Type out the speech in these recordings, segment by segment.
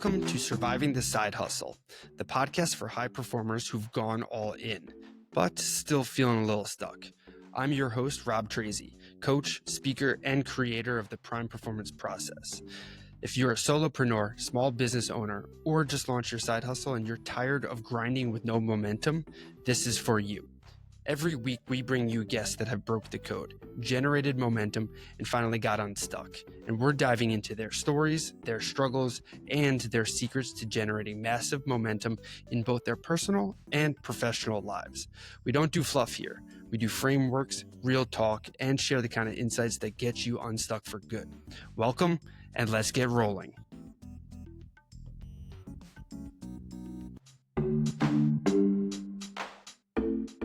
Welcome to Surviving the Side Hustle, the podcast for high performers who've gone all in, but still feeling a little stuck. I'm your host, Rob Tracy, coach, speaker, and creator of the Prime Performance Process. If you're a solopreneur, small business owner, or just launched your side hustle and you're tired of grinding with no momentum, this is for you. Every week, we bring you guests that have broke the code, generated momentum, and finally got unstuck. And we're diving into their stories, their struggles, and their secrets to generating massive momentum in both their personal and professional lives. We don't do fluff here. We do frameworks, real talk, and share the kind of insights that get you unstuck for good. Welcome, and let's get rolling.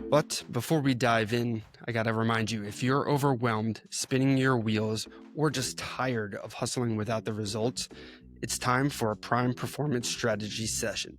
But before we dive in, I gotta remind you, if you're overwhelmed, spinning your wheels, or just tired of hustling without the results, it's time for a Prime Performance Strategy session.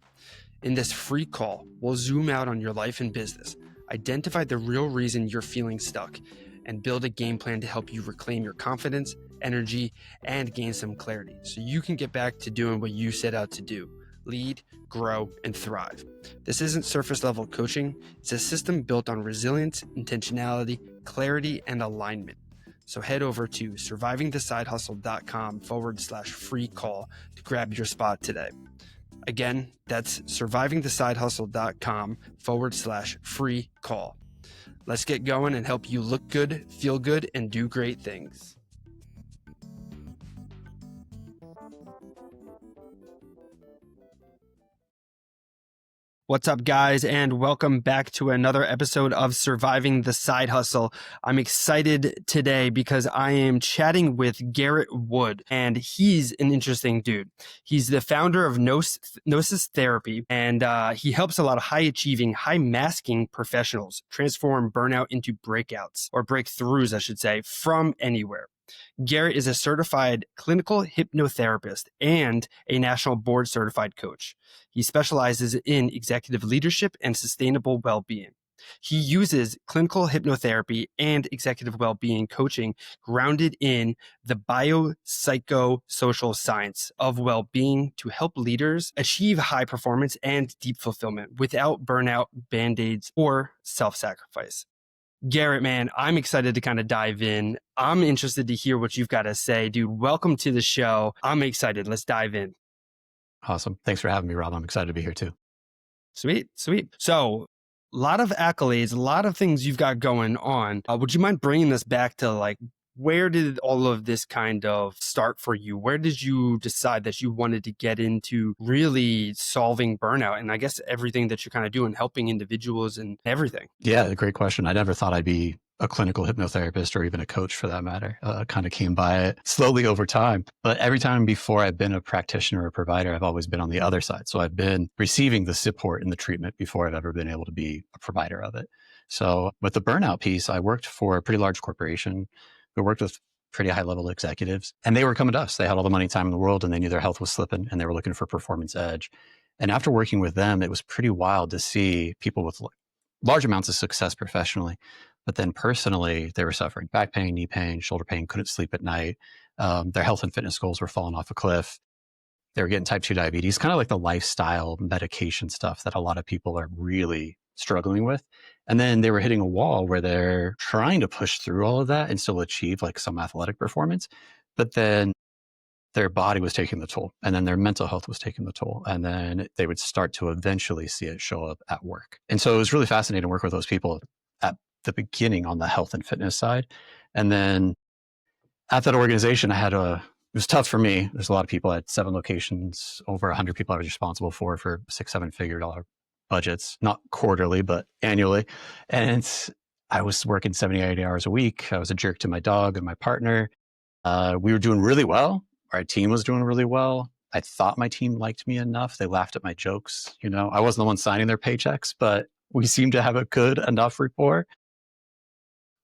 In this free call, we'll zoom out on your life and business, identify the real reason you're feeling stuck, and build a game plan to help you reclaim your confidence, energy, and gain some clarity so you can get back to doing what you set out to do. Lead, grow, and thrive. This isn't surface level coaching. It's a system built on resilience, intentionality, clarity, and alignment. So head over to survivingthesidehustle.com/free call to grab your spot today. Again, that's survivingthesidehustle.com/free call. Let's get going and help you look good, feel good, and do great things. What's up, guys, and welcome back to another episode of Surviving the Side Hustle. I'm excited today because I am chatting with Garrett Wood, and he's an interesting dude. He's the founder of Gnosis Therapy, and he helps a lot of high-achieving, high-masking professionals transform burnout into breakouts, or breakthroughs, I should say, from anywhere. Garrett is a certified clinical hypnotherapist and a national board certified coach. He specializes in executive leadership and sustainable well-being. He uses clinical hypnotherapy and executive well-being coaching grounded in the biopsychosocial science of well-being to help leaders achieve high performance and deep fulfillment without burnout, band-aids, or self-sacrifice. Garrett, man, I'm excited to kind of dive in. I'm interested to hear what you've got to say. Dude, welcome to the show. I'm excited. Let's dive in. Awesome. Thanks for having me, Rob. I'm excited to be here too. Sweet. So a lot of accolades, a lot of things you've got going on. Would you mind bringing this back to where did all of this kind of start for you? Where did you decide that you wanted to get into really solving burnout? And I guess everything that you're kind of doing, helping individuals and everything. Yeah, great question. I never thought I'd be a clinical hypnotherapist or even a coach for that matter. Kind of came by it slowly over time. But every time before I've been a practitioner or a provider, I've always been on the other side. So I've been receiving the support and the treatment before I've ever been able to be a provider of it. So with the burnout piece, I worked for a pretty large corporation. We worked with pretty high level executives, and they were coming to us. They had all the money, time in the world, and they knew their health was slipping, and they were looking for performance edge. And after working with them, it was pretty wild to see people with large amounts of success professionally, but then personally, they were suffering back pain, knee pain, shoulder pain, couldn't sleep at night. Their health and fitness goals were falling off a cliff. They were getting type 2 diabetes, kind of like the lifestyle medication stuff that a lot of people are really struggling with. And then they were hitting a wall where they're trying to push through all of that and still achieve some athletic performance. But then their body was taking the toll, and then their mental health was taking the toll. And then they would start to eventually see it show up at work. And so it was really fascinating to work with those people at the beginning on the health and fitness side. And then at that organization, it was tough for me. There's a lot of people at 7 locations, over 100 people I was responsible for $6-7 figure budgets, not quarterly, but annually. And I was working 70, 80 hours a week. I was a jerk to my dog and my partner. We were doing really well. Our team was doing really well. I thought my team liked me enough. They laughed at my jokes. I wasn't the one signing their paychecks, but we seemed to have a good enough rapport.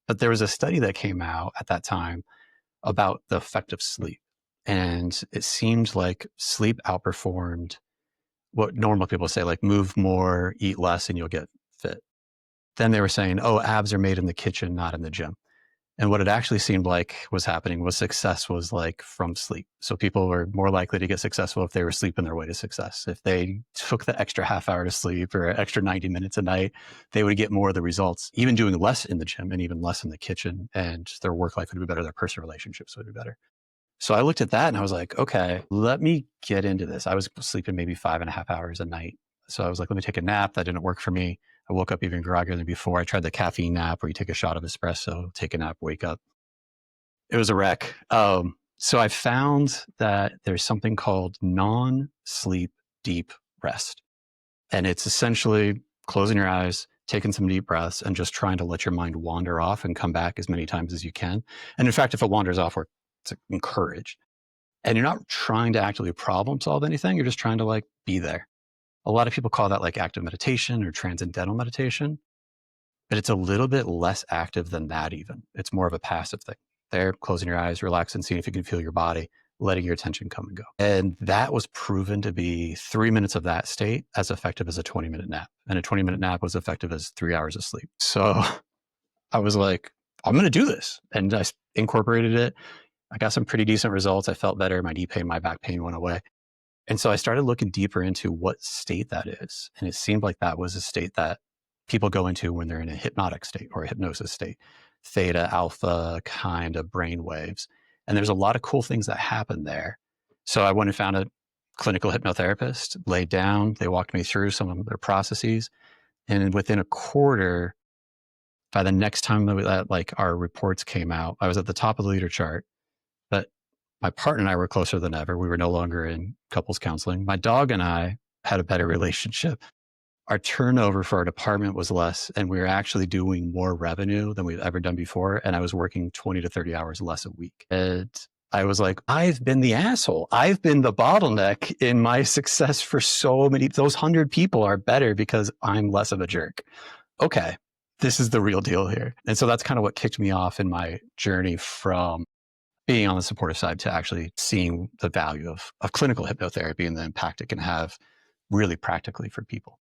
But there was a study that came out at that time about the effect of sleep. And it seemed like sleep outperformed what normal people say, move more, eat less, and you'll get fit. Then they were saying, abs are made in the kitchen, not in the gym. And what it actually seemed like was happening was success was like from sleep. So people were more likely to get successful if they were sleeping their way to success. If they took the extra half hour to sleep or extra 90 minutes a night, they would get more of the results, even doing less in the gym and even less in the kitchen. And their work life would be better. Their personal relationships would be better. So I looked at that and I was like, okay, let me get into this. I was sleeping maybe 5.5 hours a night. So I was like, let me take a nap. That didn't work for me. I woke up even groggier than before. I tried the caffeine nap where you take a shot of espresso, take a nap, wake up. It was a wreck. So I found that there's something called non-sleep deep rest. And it's essentially closing your eyes, taking some deep breaths, and just trying to let your mind wander off and come back as many times as you can. And in fact, if it wanders off, it's encouraged. And you're not trying to actually problem solve anything. You're just trying to like be there. A lot of people call that like active meditation or transcendental meditation, but it's a little bit less active than that even. It's more of a passive thing. There, closing your eyes, relax and seeing if you can feel your body, letting your attention come and go. And that was proven to be 3 minutes of that state as effective as a 20-minute nap. And a 20-minute nap was effective as 3 hours of sleep. So I was like, I'm going to do this. And I incorporated it. I got some pretty decent results. I felt better. My knee pain, my back pain went away. And so I started looking deeper into what state that is. And it seemed like that was a state that people go into when they're in a hypnotic state or a hypnosis state, theta, alpha kind of brain waves. And there's a lot of cool things that happen there. So I went and found a clinical hypnotherapist, laid down, they walked me through some of their processes. And within a quarter, by the next time that like our reports came out, I was at the top of the leader chart. But my partner and I were closer than ever. We were no longer in couples counseling. My dog and I had a better relationship. Our turnover for our department was less, and we were actually doing more revenue than we've ever done before. And I was working 20 to 30 hours less a week. And I was like, I've been the asshole. I've been the bottleneck in my success for so many. Those 100 people are better because I'm less of a jerk. Okay, this is the real deal here. And so that's kind of what kicked me off in my journey from being on the supportive side to actually seeing the value of clinical hypnotherapy and the impact it can have really practically for people.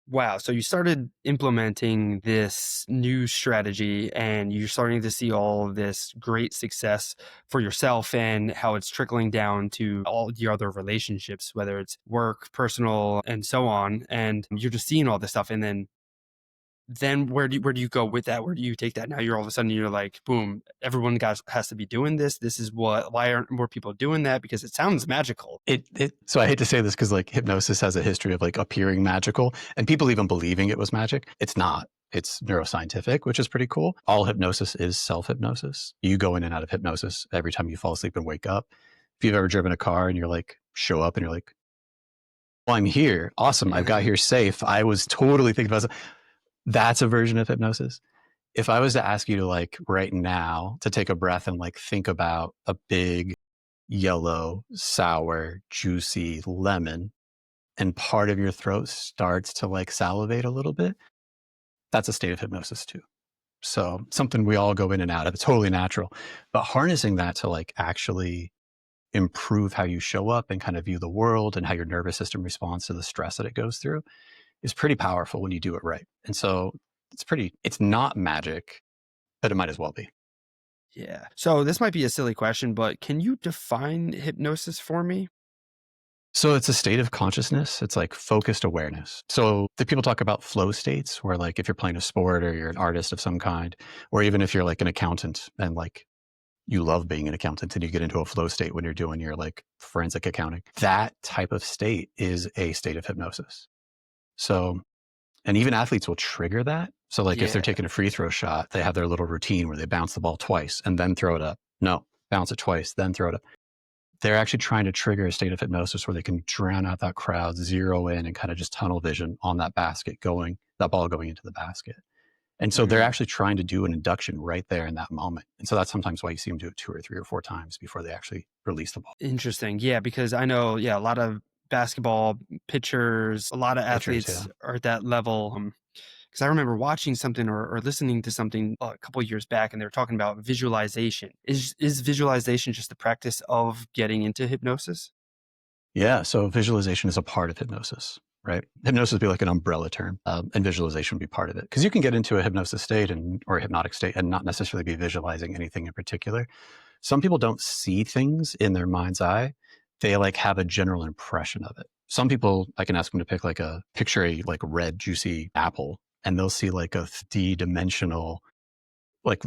Wow. So you started implementing this new strategy and you're starting to see all of this great success for yourself and how it's trickling down to all your other relationships, whether it's work, personal, and so on. And you're just seeing all this stuff. And then where do you go with that? Where do you take that? Now you're all of a sudden you're like, boom, everyone has to be doing this. This is why aren't more people doing that? Because it sounds magical. So I hate to say this because like hypnosis has a history of like appearing magical and people even believing it was magic. It's not. It's neuroscientific, which is pretty cool. All hypnosis is self-hypnosis. You go in and out of hypnosis every time you fall asleep and wake up. If you've ever driven a car and you're like, show up and you're like, well, I'm here. Awesome. I've got here safe. I was totally thinking about it. That's a version of hypnosis. If I was to ask you to like right now to take a breath and like think about a big yellow, sour, juicy lemon and part of your throat starts to like salivate a little bit, that's a state of hypnosis too. So something we all go in and out of, it's totally natural, but harnessing that to like actually improve how you show up and kind of view the world and how your nervous system responds to the stress that it goes through is pretty powerful when you do it right. And so it's not magic, but it might as well be. Yeah. So this might be a silly question, but can you define hypnosis for me? So it's a state of consciousness. It's like focused awareness. So the people talk about flow states where like if you're playing a sport or you're an artist of some kind, or even if you're like an accountant and like you love being an accountant and you get into a flow state when you're doing your like forensic accounting, that type of state is a state of hypnosis. So, and even athletes will trigger that. So like if they're taking a free throw shot, they have their little routine where they bounce the ball twice and then throw it up. No, bounce it twice, then throw it up. They're actually trying to trigger a state of hypnosis where they can drown out that crowd, zero in and kind of just tunnel vision on that that ball going into the basket. And so they're actually trying to do an induction right there in that moment. And so that's sometimes why you see them do it 2 or 3 or 4 times before they actually release the ball. Interesting. Yeah, because I know, a lot of basketball pitchers, a lot of athletes are at that level. Because I remember watching something or listening to something a couple of years back, and they were talking about visualization. Is visualization just the practice of getting into hypnosis? Yeah. So visualization is a part of hypnosis. right? Hypnosis would be like an umbrella term, and visualization would be part of it. Because you can get into a hypnosis state or a hypnotic state and not necessarily be visualizing anything in particular. Some people don't see things in their mind's eye. They like have a general impression of it. Some people, I can ask them to picture a like red, juicy apple, and they'll see like a three-dimensional, like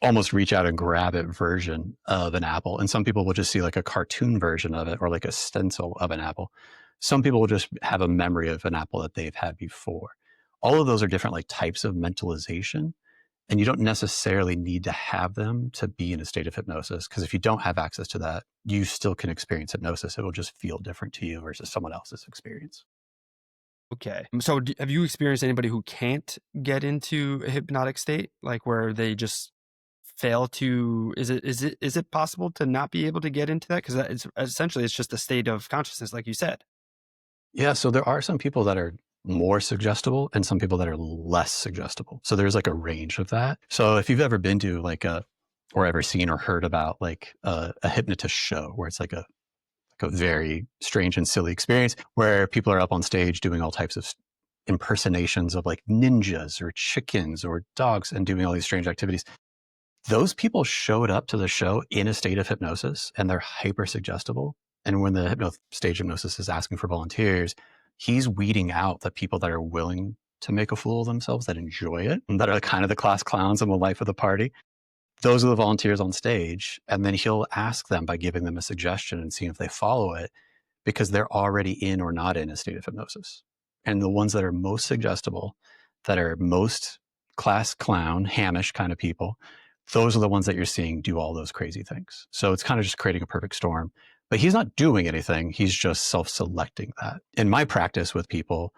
almost reach out and grab it version of an apple. And some people will just see like a cartoon version of it or like a stencil of an apple. Some people will just have a memory of an apple that they've had before. All of those are different like types of mentalization. And you don't necessarily need to have them to be in a state of hypnosis, because if you don't have access to that, you still can experience hypnosis. It will just feel different to you versus someone else's experience. Okay. So have you experienced anybody who can't get into a hypnotic state, like where they just fail to, is it possible to not be able to get into that? Because it's essentially, it's just a state of consciousness, like you said. Yeah, so there are some people that are more suggestible and some people that are less suggestible. So there's like a range of that. So if you've ever been to or ever seen or heard about like a hypnotist show where it's like a very strange and silly experience where people are up on stage doing all types of impersonations of like ninjas or chickens or dogs and doing all these strange activities. Those people showed up to the show in a state of hypnosis and they're hyper suggestible. And when the stage hypnosis is asking for volunteers, he's weeding out the people that are willing to make a fool of themselves, that enjoy it, and that are kind of the class clowns in the life of the party. Those are the volunteers on stage. And then he'll ask them by giving them a suggestion and seeing if they follow it, because they're already in or not in a state of hypnosis. And the ones that are most suggestible, that are most class clown, hamish kind of people, those are the ones that you're seeing do all those crazy things. So it's kind of just creating a perfect storm. But he's not doing anything. He's just self-selecting that. In my practice with people,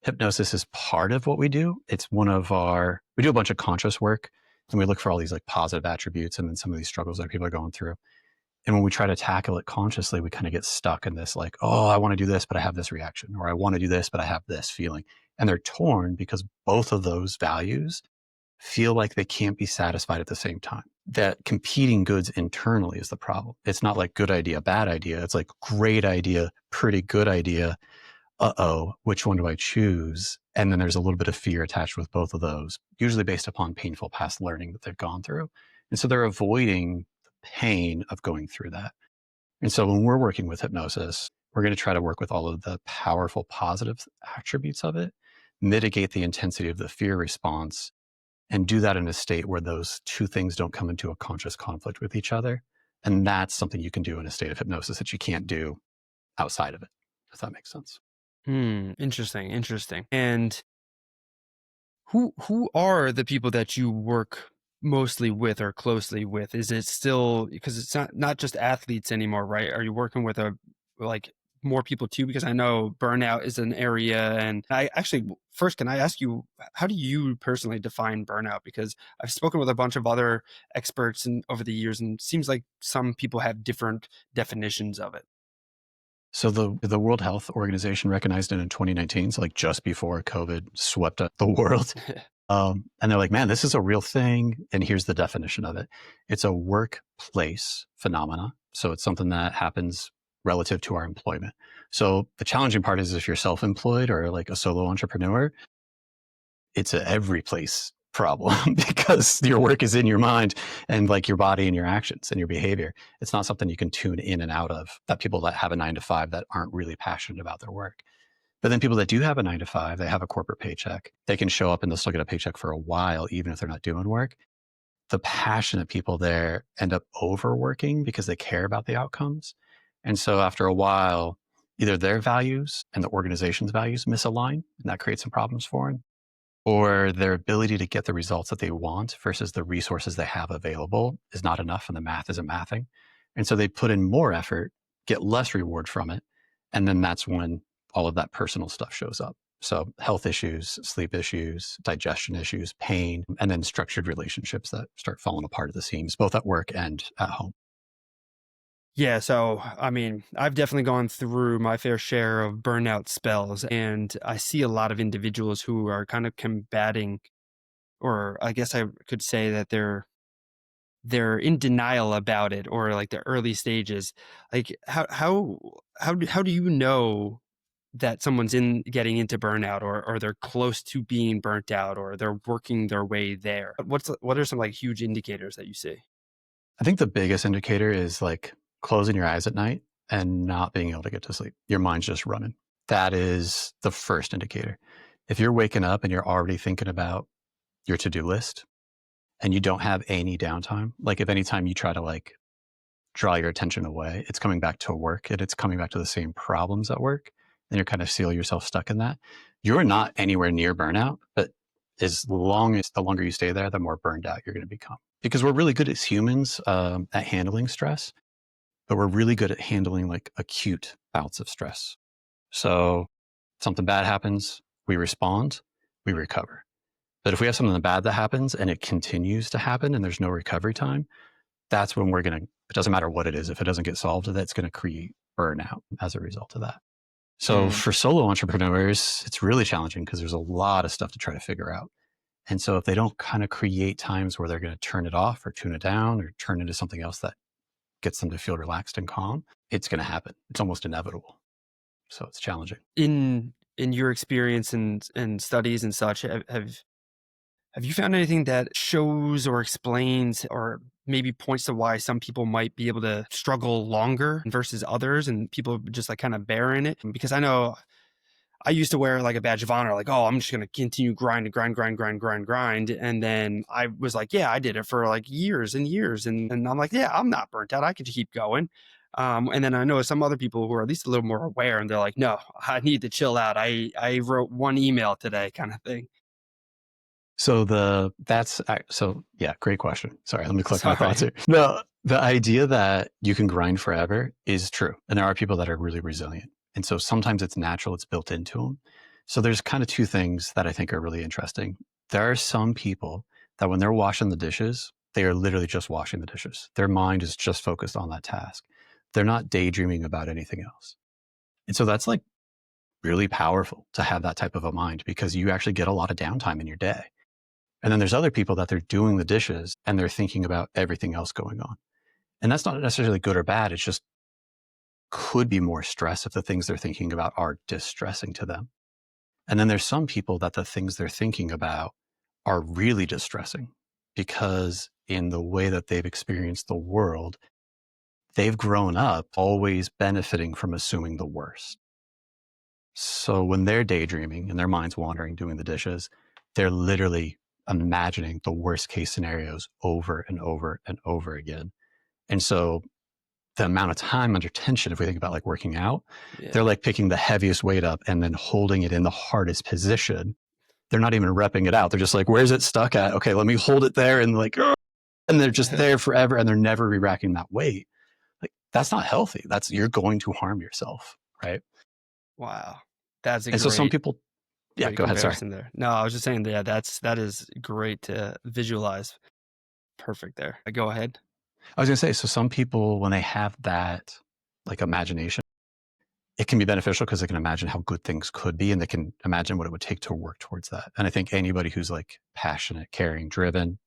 hypnosis is part of what we do. It's we do a bunch of conscious work and we look for all these like positive attributes and then some of these struggles that people are going through. And when we try to tackle it consciously, we kind of get stuck in this like, oh, I want to do this, but I have this reaction, or I want to do this, but I have this feeling. And they're torn because both of those values feel like they can't be satisfied at the same time. That competing goods internally is the problem. It's not like good idea, bad idea. It's like great idea, pretty good idea. Uh-oh, which one do I choose? And then there's a little bit of fear attached with both of those, usually based upon painful past learning that they've gone through. And so they're avoiding the pain of going through that. And so when we're working with hypnosis, we're going to try to work with all of the powerful positive attributes of it, mitigate the intensity of the fear response, and do that in a state where those two things don't come into a conscious conflict with each other. And that's something you can do in a state of hypnosis that you can't do outside of it, if that makes sense. Interesting. And who are the people that you work mostly with or closely with? Is it still, because it's not just athletes anymore, right? Are you working with like more people too? Because I know burnout is an area, and I actually, first, can I ask you, how do you personally define burnout? Because I've spoken with a bunch of other experts over the years, and it seems like some people have different definitions of it. So the World Health Organization recognized it in 2019, so like just before COVID swept up the world. And they're like, man, this is a real thing. And here's the definition of it. It's a workplace phenomena. So it's something that happens relative to our employment. So the challenging part is if you're self-employed or like a solo entrepreneur, it's a every place problem because your work is in your mind and like your body and your actions and your behavior. It's not something you can tune in and out of, that people that have a 9 to 5 that aren't really passionate about their work. But then people that do have a 9 to 5, they have a corporate paycheck. They can show up and they'll still get a paycheck for a while, even if they're not doing work. The passionate people there end up overworking because they care about the outcomes. And so after a while, either their values and the organization's values misalign, and that creates some problems for them, or their ability to get the results that they want versus the resources they have available is not enough and the math isn't mathing. And so they put in more effort, get less reward from it. And then that's when all of that personal stuff shows up. So health issues, sleep issues, digestion issues, pain, and then structured relationships that start falling apart at the seams, both at work and at home. Yeah, so I mean, I've definitely gone through my fair share of burnout spells, and I see a lot of individuals who are kind of combating, or I guess I could say that they're in denial about it, or like the early stages. Like how do you know that someone's in getting into burnout, or they're close to being burnt out, or they're working their way there? What are some like huge indicators that you see? I think the biggest indicator is like closing your eyes at night and not being able to get to sleep. Your mind's just running. That is the first indicator. If you're waking up and you're already thinking about your to-do list and you don't have any downtime, like if anytime you try to like draw your attention away, it's coming back to work and it's coming back to the same problems at work, and you're kind of feel yourself stuck in that, you're not anywhere near burnout. But as long as the longer you stay there, the more burned out you're going to become. Because we're really good as humans at handling stress, but we're really good at handling like acute bouts of stress. So something bad happens, we respond, we recover. But if we have something bad that happens and it continues to happen and there's no recovery time, that's when it doesn't matter what it is, if it doesn't get solved, that's going to create burnout as a result of that. So for solo entrepreneurs, it's really challenging because there's a lot of stuff to try to figure out. And so if they don't kind of create times where they're going to turn it off or tune it down or turn into something else that gets them to feel relaxed and calm, it's going to happen. It's almost inevitable. So it's challenging. In your experience and studies and such, have you found anything that shows or explains or maybe points to why some people might be able to struggle longer versus others, and people just like kind of bear in it? Because I know I used to wear like a badge of honor, like, oh, I'm just going to continue grind. And then I was like, yeah, I did it for like years and years. And I'm like, yeah, I'm not burnt out. I could keep going. And then I know some other people who are at least a little more aware, and they're like, no, I need to chill out. I wrote one email today, kind of thing. So yeah, great question. Sorry, let me collect my Sorry. thoughts here. The idea that you can grind forever is true. And there are people that are really resilient. And so sometimes it's natural, it's built into them. So there's kind of two things that I think are really interesting. There are some people that when they're washing the dishes, they are literally just washing the dishes. Their mind is just focused on that task. They're not daydreaming about anything else. And so that's like really powerful to have that type of a mind, because you actually get a lot of downtime in your day. And then there's other people that they're doing the dishes and they're thinking about everything else going on. And that's not necessarily good or bad. It's just could be more stress if the things they're thinking about are distressing to them. And then there's some people that the things they're thinking about are really distressing, because in the way that they've experienced the world, they've grown up always benefiting from assuming the worst. So when they're daydreaming and their mind's wandering doing the dishes, they're literally imagining the worst case scenarios over and over and over again. And so the amount of time under tension, if we think about like working out, they're like picking the heaviest weight up and then holding it in the hardest position. They're not even repping it out. They're just like, where's it stuck at? Okay, let me hold it there. And like, and they're just there forever and they're never re-racking that weight. Like, that's not healthy. You're going to harm yourself. Right. Wow. That's a And so some people, yeah, great go ahead. Sorry. comparison there. No, I was just saying, yeah, that is great to visualize. Perfect there. Go ahead. I was going to say, so some people, when they have that like imagination, it can be beneficial because they can imagine how good things could be and they can imagine what it would take to work towards that. And I think anybody who's like passionate, caring, driven,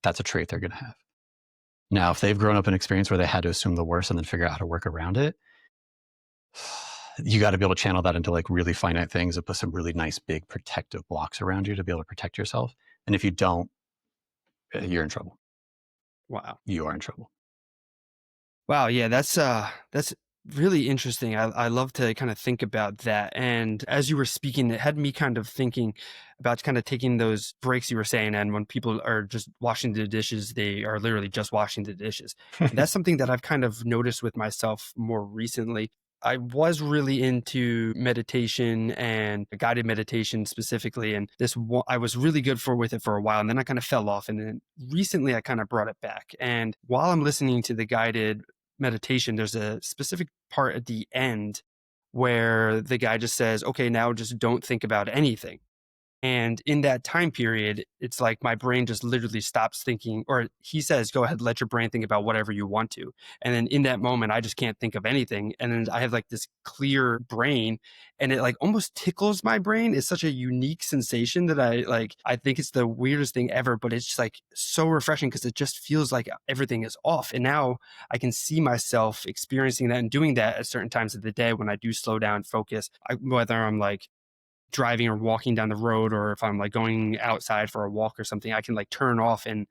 that's a trait they're going to have. Now, if they've grown up in an experience where they had to assume the worst and then figure out how to work around it, you got to be able to channel that into like really finite things and put some really nice big protective blocks around you to be able to protect yourself. And if you don't, you're in trouble. Wow. You are in trouble. Wow. Yeah, that's really interesting. I love to kind of think about that. And as you were speaking, it had me kind of thinking about kind of taking those breaks you were saying. And when people are just washing the dishes, they are literally just washing the dishes. And that's something that I've kind of noticed with myself more recently. I was really into meditation and guided meditation specifically. And I was really good with it for a while. And then I kind of fell off. And then recently I kind of brought it back. And while I'm listening to the guided meditation, there's a specific part at the end where the guy just says, okay, now just don't think about anything. And in that time period, it's like my brain just literally stops thinking, or he says, go ahead, let your brain think about whatever you want to. And then in that moment, I just can't think of anything. And then I have like this clear brain and it like almost tickles my brain. It's such a unique sensation that I think it's the weirdest thing ever, but it's just like so refreshing because it just feels like everything is off. And now I can see myself experiencing that and doing that at certain times of the day when I do slow down, focus, whether I'm like driving or walking down the road, or if I'm like going outside for a walk or something, I can like turn off and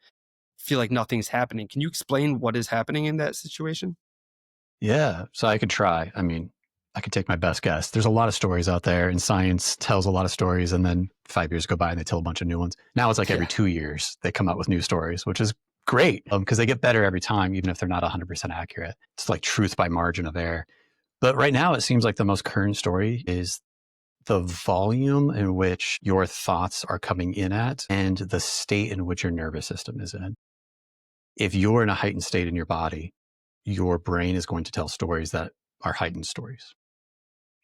feel like nothing's happening. Can you explain what is happening in that situation? Yeah. So I could try. I mean, I could take my best guess. There's a lot of stories out there, and science tells a lot of stories, and then 5 years go by and they tell a bunch of new ones. Now it's like every Yeah. 2 years they come out with new stories, which is great because they get better every time, even if they're not 100% accurate. It's like truth by margin of error. But right now, it seems like the most current story is the volume in which your thoughts are coming in at and the state in which your nervous system is in. If you're in a heightened state in your body, your brain is going to tell stories that are heightened stories.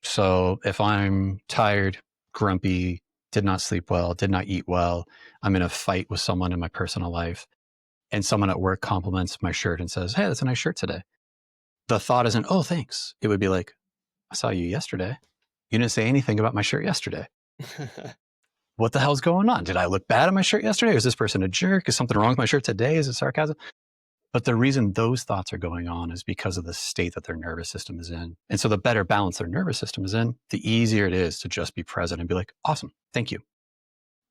So if I'm tired, grumpy, did not sleep well, did not eat well, I'm in a fight with someone in my personal life, and someone at work compliments my shirt and says, "Hey, that's a nice shirt today." The thought isn't, "Oh, thanks." It would be like, "I saw you yesterday. You didn't say anything about my shirt yesterday. What the hell's going on? Did I look bad on my shirt yesterday? Is this person a jerk? Is something wrong with my shirt today? Is it sarcasm?" But the reason those thoughts are going on is because of the state that their nervous system is in. And so the better balance their nervous system is in, the easier it is to just be present and be like, "Awesome, thank you."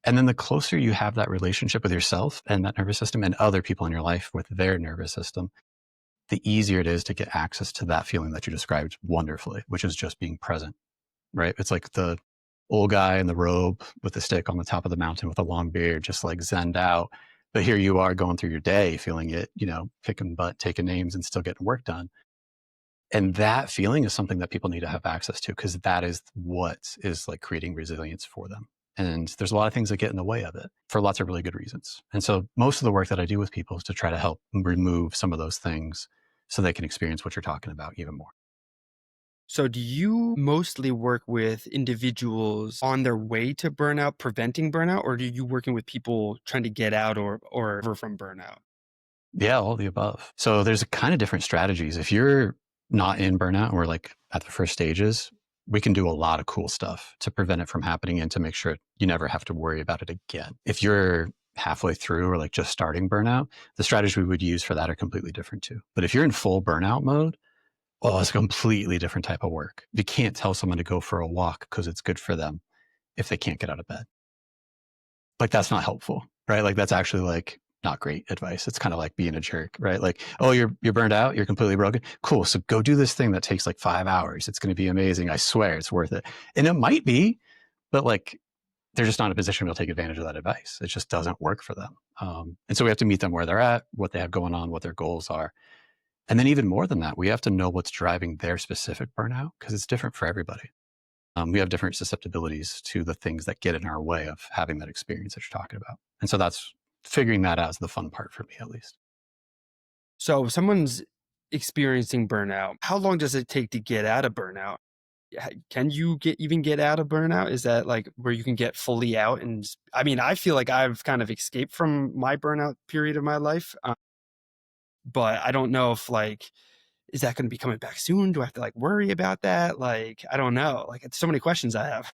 And then the closer you have that relationship with yourself and that nervous system and other people in your life with their nervous system, the easier it is to get access to that feeling that you described wonderfully, which is just being present, right? It's like the old guy in the robe with the stick on the top of the mountain with a long beard, just like zenned out. But here you are going through your day, feeling it, kicking butt, taking names and still getting work done. And that feeling is something that people need to have access to because that is what is like creating resilience for them. And there's a lot of things that get in the way of it for lots of really good reasons. And so most of the work that I do with people is to try to help remove some of those things so they can experience what you're talking about even more. So do you mostly work with individuals on their way to burnout, preventing burnout, or do you working with people trying to get out or recover from burnout? Yeah, all the above. So there's a kind of different strategies. If you're not in burnout or like at the first stages, we can do a lot of cool stuff to prevent it from happening and to make sure you never have to worry about it again. If you're halfway through or like just starting burnout, the strategies we would use for that are completely different too. But if you're in full burnout mode, well, it's a completely different type of work. You can't tell someone to go for a walk because it's good for them if they can't get out of bed. Like that's not helpful, right? Like that's actually like not great advice. It's kind of like being a jerk, right? Like, "Oh, you're burned out, you're completely broken. Cool. So go do this thing that takes like 5 hours. It's going to be amazing. I swear it's worth it." And it might be, but like they're just not in a position to take advantage of that advice. It just doesn't work for them. And so we have to meet them where they're at, what they have going on, what their goals are. And then even more than that, we have to know what's driving their specific burnout because it's different for everybody. We have different susceptibilities to the things that get in our way of having that experience that you're talking about. And so that's figuring that out is the fun part for me, at least. So if someone's experiencing burnout, how long does it take to get out of burnout? Can you get out of burnout? Is that like where you can get fully out? And I mean, I feel like I've kind of escaped from my burnout period of my life, but I don't know if like is that going to be coming back soon? Do I have to like worry about that? Like I don't know. Like it's so many questions I have.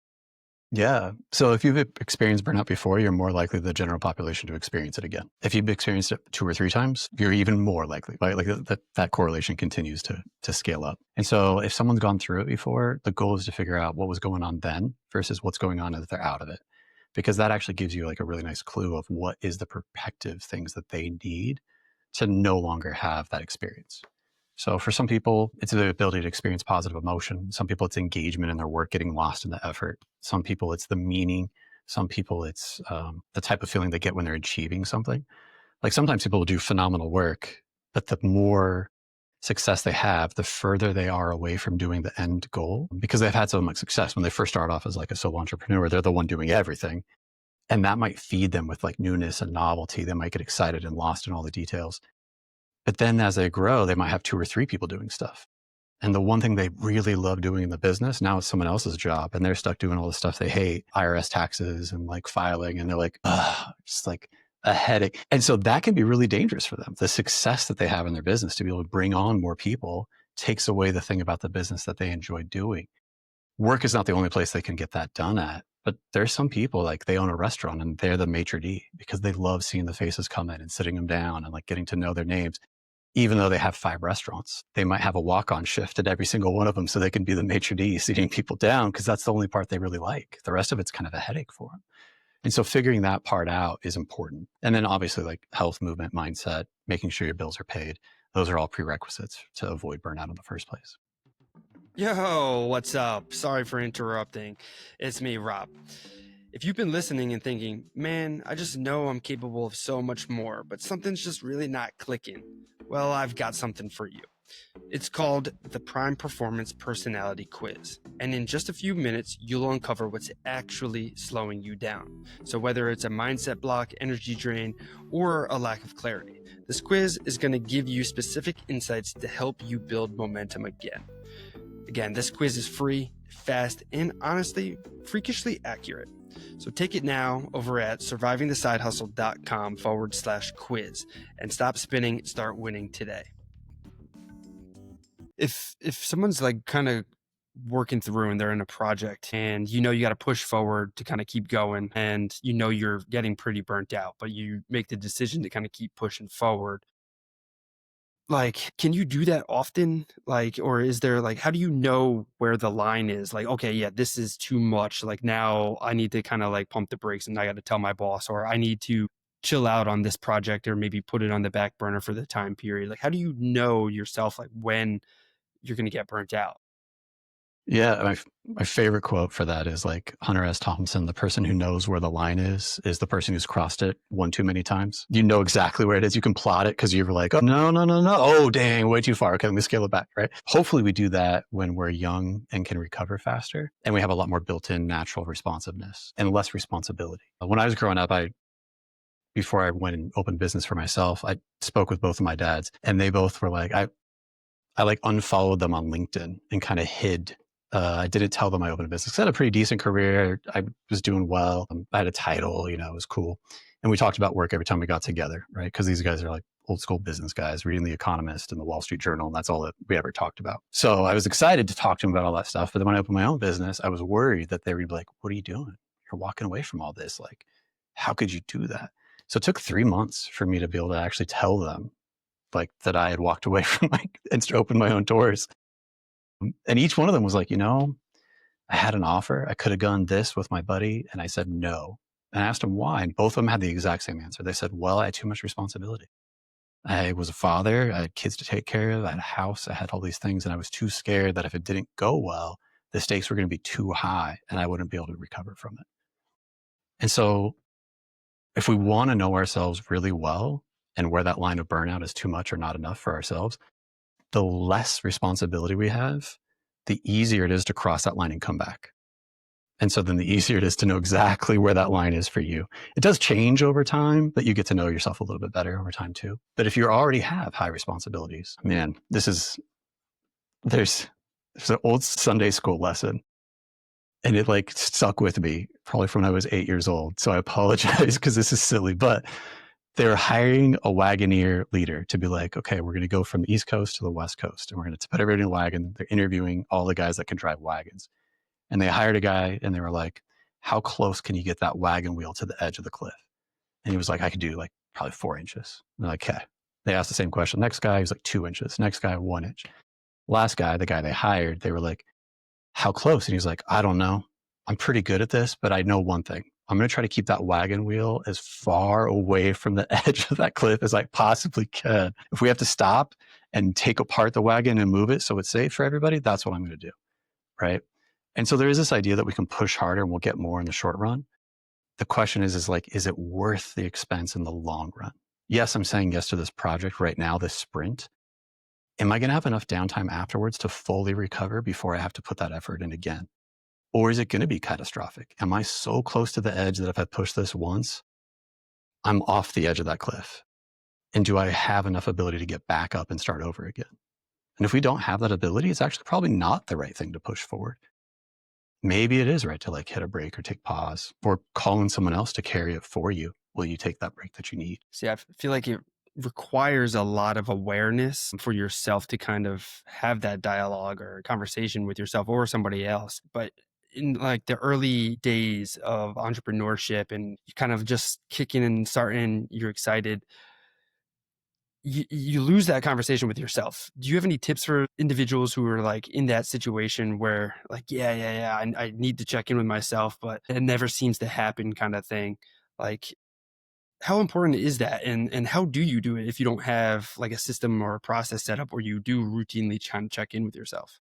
Yeah. So if you've experienced burnout before, you're more likely the general population to experience it again. If you've experienced it 2 or 3 times, you're even more likely, right? Like that correlation continues to scale up. And so if someone's gone through it before, the goal is to figure out what was going on then versus what's going on if they're out of it. Because that actually gives you like a really nice clue of what is the protective things that they need to no longer have that experience. So for some people, it's the ability to experience positive emotion. Some people, it's engagement in their work, getting lost in the effort. Some people, it's the meaning. Some people, it's the type of feeling they get when they're achieving something. Like sometimes people will do phenomenal work, but the more success they have, the further they are away from doing the end goal because they've had so much success. When they first start off as like a solo entrepreneur, they're the one doing everything. And that might feed them with like newness and novelty. They might get excited and lost in all the details. But then as they grow, they might have 2 or 3 people doing stuff. And the one thing they really love doing in the business now is someone else's job, and they're stuck doing all the stuff they hate, IRS taxes and like filing. And they're like, just like a headache. And so that can be really dangerous for them. The success that they have in their business to be able to bring on more people takes away the thing about the business that they enjoy doing. Work is not the only place they can get that done at. But there's some people, like they own a restaurant and they're the maitre d' because they love seeing the faces come in and sitting them down and like getting to know their names. Even though they have 5 restaurants, they might have a walk-on shift at every single one of them so they can be the maitre d' sitting people down because that's the only part they really like. The rest of it's kind of a headache for them. And so figuring that part out is important. And then obviously like health, movement, mindset, making sure your bills are paid. Those are all prerequisites to avoid burnout in the first place. Yo, what's up? Sorry for interrupting. It's me, Rob. If you've been listening and thinking, man, I just know I'm capable of so much more, but something's just really not clicking, well, I've got something for you. It's called the Prime Performance Personality Quiz. And in just a few minutes, you'll uncover what's actually slowing you down. So whether it's a mindset block, energy drain, or a lack of clarity, this quiz is going to give you specific insights to help you build momentum again. Again, this quiz is free, fast, and honestly, freakishly accurate. So take it now over at survivingthesidehustle.com/quiz and stop spinning, start winning today. If someone's like kind of working through and they're in a project and you got to push forward to kind of keep going and you're getting pretty burnt out, but you make the decision to kind of keep pushing forward. Like, can you do that often? Like, or is there like, how do you know where the line is? Like, okay, yeah, this is too much. Like now I need to kind of like pump the brakes and I got to tell my boss, or I need to chill out on this project or maybe put it on the back burner for the time period. Like, how do you know yourself, like when you're going to get burnt out? Yeah, my favorite quote for that is like Hunter S. Thompson, the person who knows where the line is the person who's crossed it one too many times. You know exactly where it is. You can plot it because you're like, oh, no. Oh, dang, way too far. Okay, let me scale it back, right? Hopefully we do that when we're young and can recover faster. And we have a lot more built-in natural responsiveness and less responsibility. When I was growing up, before I went and opened business for myself, I spoke with both of my dads and they both were like, I like unfollowed them on LinkedIn and kind of hid. I didn't tell them I opened a business. I had a pretty decent career. I was doing well. I had a title, it was cool. And we talked about work every time we got together, right? Because these guys are like old school business guys reading The Economist and the Wall Street Journal. And that's all that we ever talked about. So I was excited to talk to them about all that stuff. But then when I opened my own business, I was worried that they would be like, what are you doing? You're walking away from all this. Like, how could you do that? So it took 3 months for me to be able to actually tell them like that I had walked away from and opened my own doors. And each one of them was like, I had an offer. I could have done this with my buddy. And I said no. And I asked them why. And both of them had the exact same answer. They said, well, I had too much responsibility. I was a father. I had kids to take care of. I had a house. I had all these things. And I was too scared that if it didn't go well, the stakes were going to be too high and I wouldn't be able to recover from it. And so if we want to know ourselves really well and where that line of burnout is too much or not enough for ourselves, the less responsibility we have, the easier it is to cross that line and come back. And so then the easier it is to know exactly where that line is for you. It does change over time, but you get to know yourself a little bit better over time too. But if you already have high responsibilities, man, there's an old Sunday school lesson and it like stuck with me probably from when I was 8 years old. So I apologize because this is silly, but they're hiring a Wagoneer leader to be like, okay, we're going to go from the East Coast to the West Coast and we're going to put everybody in a wagon. They're interviewing all the guys that can drive wagons. And they hired a guy and they were like, how close can you get that wagon wheel to the edge of the cliff? And he was like, I could do like probably 4 inches. And they're like, okay. They asked the same question. Next guy, he was like 2 inches. Next guy, 1 inch. Last guy, the guy they hired, they were like, how close? And he was like, I don't know. I'm pretty good at this, but I know one thing. I'm going to try to keep that wagon wheel as far away from the edge of that cliff as I possibly can. If we have to stop and take apart the wagon and move it so it's safe for everybody, that's what I'm going to do, right? And so there is this idea that we can push harder and we'll get more in the short run. The question is like, is it worth the expense in the long run? Yes, I'm saying yes to this project right now, this sprint. Am I going to have enough downtime afterwards to fully recover before I have to put that effort in again? Or is it going to be catastrophic? Am I so close to the edge that if I push this once, I'm off the edge of that cliff? And do I have enough ability to get back up and start over again? And if we don't have that ability, it's actually probably not the right thing to push forward. Maybe it is right to like hit a break or take pause or call in someone else to carry it for you. Will you take that break that you need? See, I feel like it requires a lot of awareness for yourself to kind of have that dialogue or conversation with yourself or somebody else. But in like the early days of entrepreneurship and you kind of just kicking and starting, you're excited. You lose that conversation with yourself. Do you have any tips for individuals who are like in that situation where like, yeah, I need to check in with myself, but it never seems to happen kind of thing? Like, how important is that? And how do you do it if you don't have like a system or a process set up where you do routinely try to check in with yourself?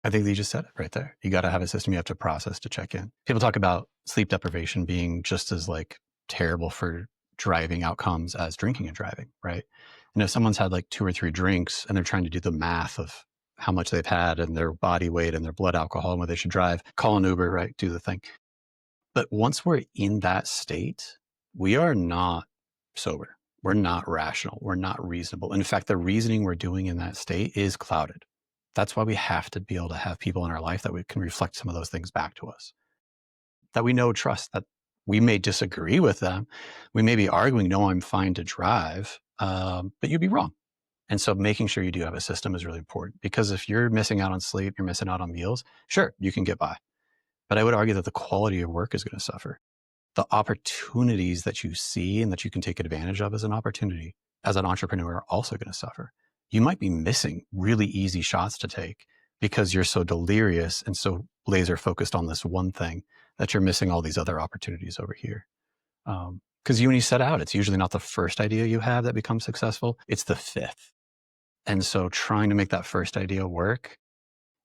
I think that you just said it right there. You got to have a system you have to process to check in. People talk about sleep deprivation being just as like terrible for driving outcomes as drinking and driving, right? And if someone's had like 2 or 3 drinks and they're trying to do the math of how much they've had and their body weight and their blood alcohol and where they should drive, call an Uber, right? Do the thing. But once we're in that state, we are not sober. We're not rational. We're not reasonable. In fact, the reasoning we're doing in that state is clouded. That's why we have to be able to have people in our life that we can reflect some of those things back to us, that we know, trust, that we may disagree with them. We may be arguing, no, I'm fine to drive, but you'd be wrong. And so making sure you do have a system is really important, because if you're missing out on sleep, you're missing out on meals, sure, you can get by. But I would argue that the quality of work is going to suffer. The opportunities that you see and that you can take advantage of as an opportunity as an entrepreneur are also going to suffer. You might be missing really easy shots to take because you're so delirious and so laser focused on this one thing that you're missing all these other opportunities over here. Because when you set out, it's usually not the first idea you have that becomes successful, it's the fifth. And so trying to make that first idea work,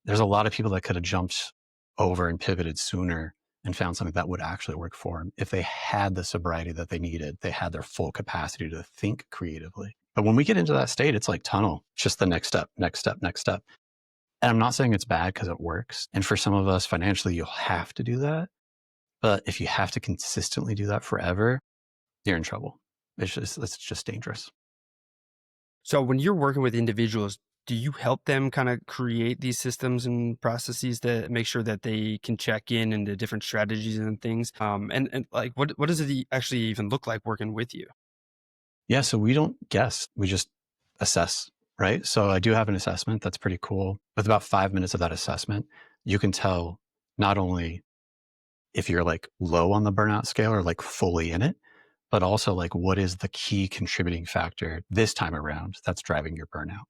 there's a lot of people that could have jumped over and pivoted sooner and found something that would actually work for them if they had the sobriety that they needed. They had their full capacity to think creatively. But when we get into that state, it's like tunnel. It's just the next step, next step, next step. And I'm not saying it's bad because it works. And for some of us financially, you'll have to do that. But if you have to consistently do that forever, you're in trouble. It's just dangerous. So when you're working with individuals, do you help them kind of create these systems and processes that make sure that they can check in and the different strategies and things? And like, what does it actually even look like working with you? Yeah. So we don't guess, we just assess, right? So I do have an assessment that's pretty cool. With about 5 minutes of that assessment, you can tell not only if you're like low on the burnout scale or like fully in it, but also like what is the key contributing factor this time around that's driving your burnout?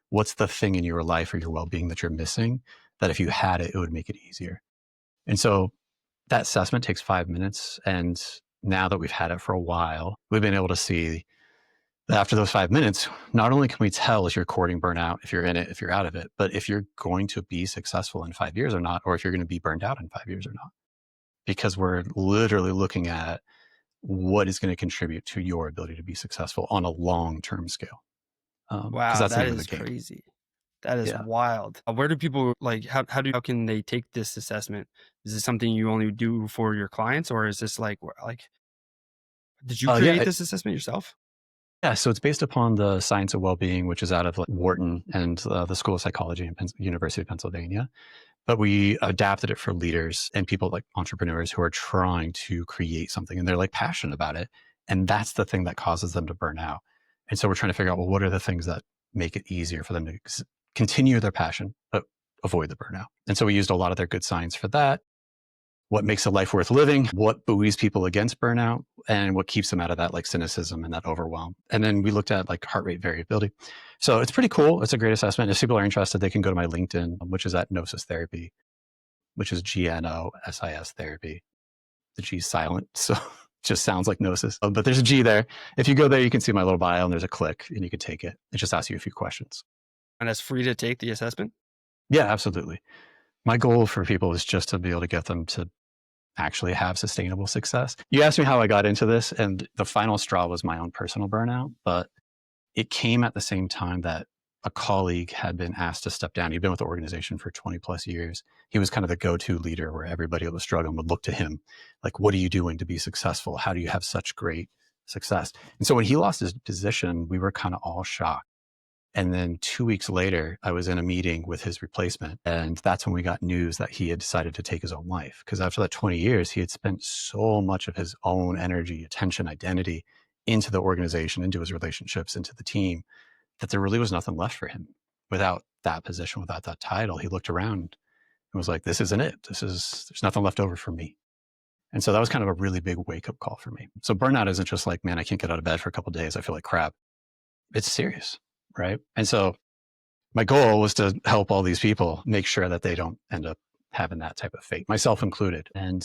What's the thing in your life or your well-being that you're missing that if you had it, it would make it easier? And so that assessment takes 5 minutes. And now that we've had it for a while, we've been able to see that after those 5 minutes, not only can we tell if you're courting burnout, if you're in it, if you're out of it, but if you're going to be successful in 5 years or not, or if you're going to be burned out in 5 years or not, because we're literally looking at what is going to contribute to your ability to be successful on a long-term scale. Because Wow, that's the that name of is the game. crazy. That is Yeah. wild. Where do people like how can they take this assessment? Is this something you only do for your clients, or is this like did you create Yeah. this assessment yourself? Yeah. So it's based upon the science of well-being, which is out of like Wharton and the School of Psychology in University of Pennsylvania. But we adapted it for leaders and people like entrepreneurs who are trying to create something and they're like passionate about it. And that's the thing that causes them to burn out. And so we're trying to figure out, well, what are the things that make it easier for them to continue their passion, but avoid the burnout? And so we used a lot of their good science for that. What makes a life worth living? What buoys people against burnout? And what keeps them out of that like cynicism and that overwhelm? And then we looked at like heart rate variability. So it's pretty cool. It's a great assessment. If people are interested, they can go to my LinkedIn, which is at Gnosis Therapy, which is GNOSIS Therapy. The G is silent, so it just sounds like Gnosis. But there's a G there. If you go there, you can see my little bio and there's a click and you can take it. It just asks you a few questions. And it's free to take the assessment? Yeah, absolutely. My goal for people is just to be able to get them to actually have sustainable success. You asked me how I got into this, and the final straw was my own personal burnout, but it came at the same time that a colleague had been asked to step down. He'd been with the organization for 20 plus years. He was kind of the go-to leader where everybody that was struggling would look to him. Like, what are you doing to be successful? How do you have such great success? And so when he lost his position, we were kind of all shocked. And then 2 weeks later, I was in a meeting with his replacement. And that's when we got news that he had decided to take his own life. Because after that 20 years, he had spent so much of his own energy, attention, identity into the organization, into his relationships, into the team, that there really was nothing left for him without that position, without that title. He looked around and was like, this isn't it. There's nothing left over for me. And so that was kind of a really big wake up call for me. So burnout isn't just like, man, I can't get out of bed for a couple of days. I feel like crap. It's serious. Right. And so my goal was to help all these people make sure that they don't end up having that type of fate, myself included. And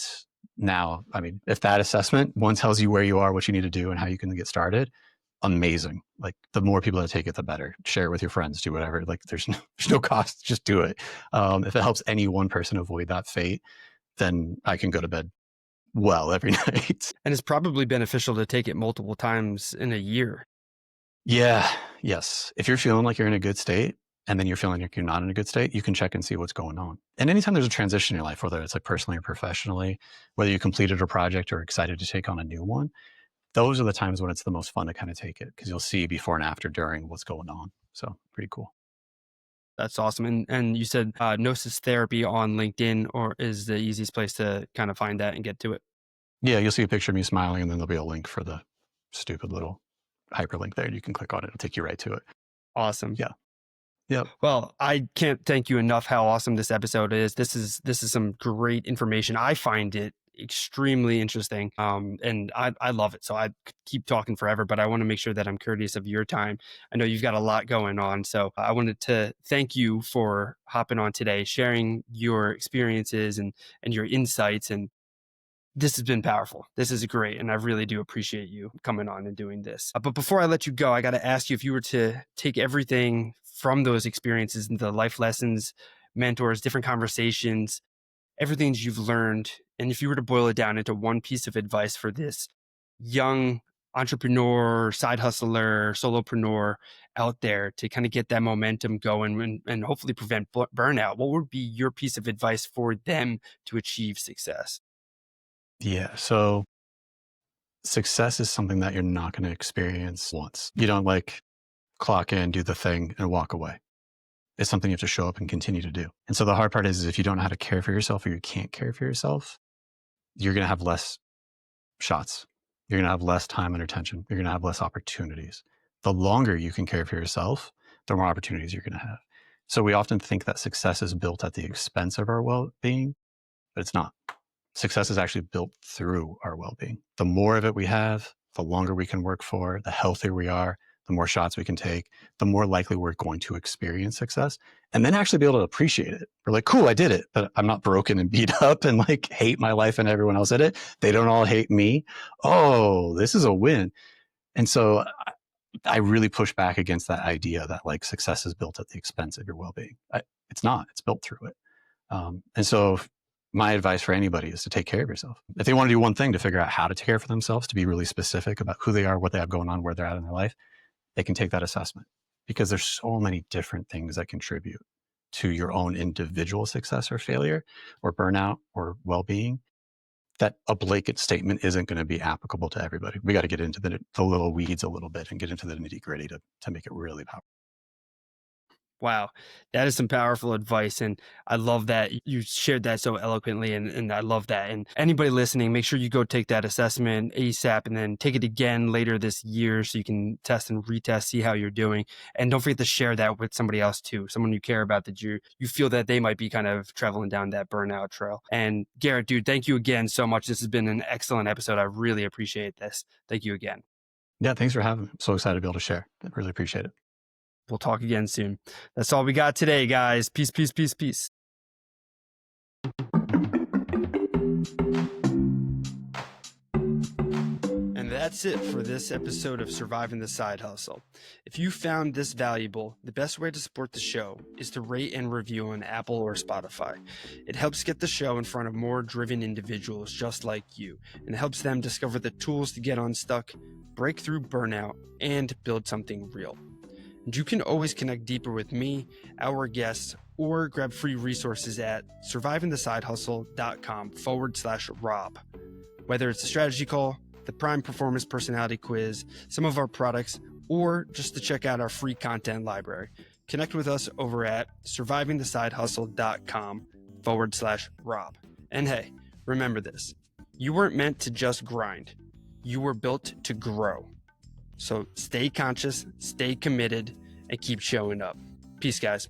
now, I mean, if that assessment, one tells you where you are, what you need to do and how you can get started, amazing. Like the more people that take it, the better. Share it with your friends, do whatever. Like there's no cost, just do it. If it helps any one person avoid that fate, then I can go to bed well every night. And it's probably beneficial to take it multiple times in a year. Yeah. Yes. If you're feeling like you're in a good state and then you're feeling like you're not in a good state, you can check and see what's going on. And anytime there's a transition in your life, whether it's like personally or professionally, whether you completed a project or excited to take on a new one, those are the times when it's the most fun to kind of take it because you'll see before and after during what's going on. So pretty cool. That's awesome. And you said Gnosis Therapy on LinkedIn or is the easiest place to kind of find that and get to it? Yeah. You'll see a picture of me smiling and then there'll be a link for the stupid little hyperlink there. You can click on it. It'll take you right to it. Awesome. Yeah. Yep. Well, I can't thank you enough how awesome this episode is. This is some great information. I find it extremely interesting. And I love it. So I could keep talking forever, but I want to make sure that I'm courteous of your time. I know you've got a lot going on. So I wanted to thank you for hopping on today, sharing your experiences and your insights. And this has been powerful. This is great. And I really do appreciate you coming on and doing this. But before I let you go, I got to ask you, if you were to take everything from those experiences and the life lessons, mentors, different conversations, everything that you've learned, and if you were to boil it down into one piece of advice for this young entrepreneur, side hustler, solopreneur out there to kind of get that momentum going and hopefully prevent burnout, what would be your piece of advice for them to achieve success? Yeah. So success is something that you're not going to experience once. You don't like clock in, do the thing and walk away. It's something you have to show up and continue to do. And so the hard part is if you don't know how to care for yourself or you can't care for yourself, you're going to have less shots. You're going to have less time and attention. You're going to have less opportunities. The longer you can care for yourself, the more opportunities you're going to have. So we often think that success is built at the expense of our well-being, but it's not. Success is actually built through our well-being. The more of it we have, the longer we can work for, the healthier we are, the more shots we can take, the more likely we're going to experience success and then actually be able to appreciate it. We're like, cool, I did it, but I'm not broken and beat up and like hate my life and everyone else at it. They don't all hate me. Oh, this is a win. And so I really push back against that idea that like success is built at the expense of your well-being. It's not, it's built through it. And so my advice for anybody is to take care of yourself. If they want to do one thing to figure out how to take care for themselves, to be really specific about who they are, what they have going on, where they're at in their life, they can take that assessment because there's so many different things that contribute to your own individual success or failure or burnout or well-being that a blanket statement isn't going to be applicable to everybody. We got to get into the little weeds a little bit and get into the nitty-gritty to make it really powerful. Wow, that is some powerful advice. And I love that you shared that so eloquently. And I love that. And anybody listening, make sure you go take that assessment ASAP and then take it again later this year so you can test and retest, see how you're doing. And don't forget to share that with somebody else too, someone you care about that you feel that they might be kind of traveling down that burnout trail. And Garrett, dude, thank you again so much. This has been an excellent episode. I really appreciate this. Thank you again. Yeah, thanks for having me. I'm so excited to be able to share. I really appreciate it. We'll talk again soon. That's all we got today, guys. Peace, peace, peace, peace. And that's it for this episode of Surviving the Side Hustle. If you found this valuable, the best way to support the show is to rate and review on Apple or Spotify. It helps get the show in front of more driven individuals just like you, and helps them discover the tools to get unstuck, break through burnout, and build something real. And you can always connect deeper with me, our guests, or grab free resources at survivingthesidehustle.com/Rob. Whether it's a strategy call, the Prime Performance Personality Quiz, some of our products, or just to check out our free content library. Connect with us over at survivingthesidehustle.com/Rob. And hey, remember this, you weren't meant to just grind. You were built to grow. So stay conscious, stay committed, and keep showing up. Peace, guys.